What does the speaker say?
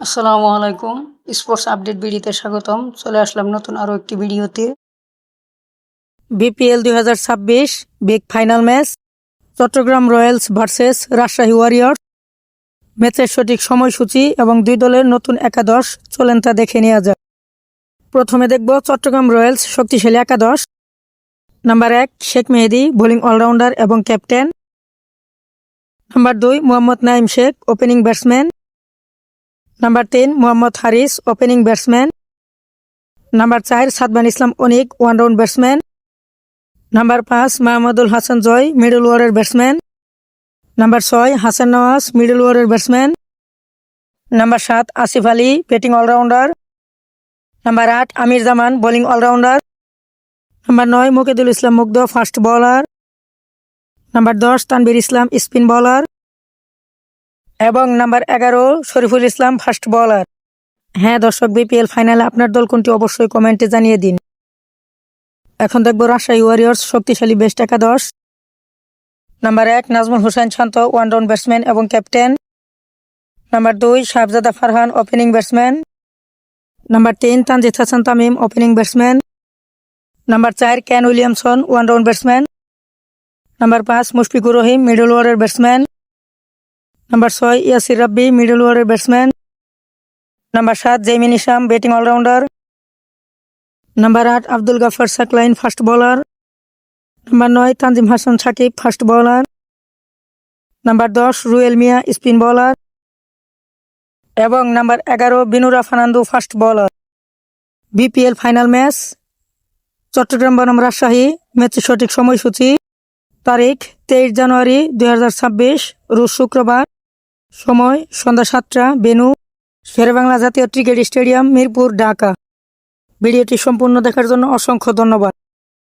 আসসালামু আলাইকুম। Sports update ভিডিওতে স্বাগতম। চলে আসলাম নতুন আরও একটি ভিডিওতে। BPL 2026 big final match Chattogram Royals versus Rajshahi Warriors. ম্যাচের সঠিক সময়সূচি এবং দুই দলের নতুন একাদশ চলেন তা দেখে নেওয়া যাক। প্রথমে দেখব চট্টগ্রাম রয়্যালস শক্তিশালী একাদশ। Number 1 Sheikh Mehedi, bowling allrounder এবং captain. Number 2 Mohammad Naim Sheikh, opening batsman. Number 3 Mohammad Haris, opening batsman. Number 4 Sadman Islam Anik, one round batsman. Number 5 Mahmudul Hasan Joy, middle ওভারের batsman. Number 6 Hasan Nawaz, middle ওভারের batsman. Number 7 Asif Ali, batting allrounder. Number 8 Amir Zaman, bowling allrounder. Number 9 Mukidul Islam Mugdho, fast bowler. Number 10 Tanvir ইসলাম, spin bowler. এবং number 11 Shariful Islam, fast bowler. হ্যাঁ দর্শক, BPL ফাইনালে আপনার দল কোনটি অবশ্যই কমেন্টে জানিয়ে দিন। এখন দেখব রাজশাহী ওয়ারিয়র্স শক্তিশালী বেস্ট একাদশ। Number 1 Najmul Hossain Shanto, one down batsman এবং captain. Number 2 Shahzada Farhan, opening batsman. Number 3 Tanzid Hasan Tamim, opening batsman. Number 4 Ken Williamson, one down batsman. Number 5 Mushfiqur Rahim, middle ওভারের batsman. Number 6 Yasir Rabbi, middle ওভারের ব্যাটসম্যান। নাম্বার 7 জেমিন ইসাম, batting allrounder. Number 8 Abdul Gaffar Saqlain, fast bowler. Number 9 Tanzim Hasan Shakib, fast bowler. Number 10 Ruel Miah, spin bowler. এবং number 11 Binura Fernando, fast bowler. BPL final match Chattogram বনাম রাজশাহী। ম্যাচের সঠিক সময়সূচি তারিখ 23 জানুয়ারি 2026, রোজ শুক্রবার। সময় সন্ধ্যা 7টা। ভেন্যু শেরেবাংলা জাতীয় ক্রিকেট স্টেডিয়াম, মিরপুর, ঢাকা। ভিডিওটি সম্পূর্ণ দেখার জন্য অসংখ্য ধন্যবাদ।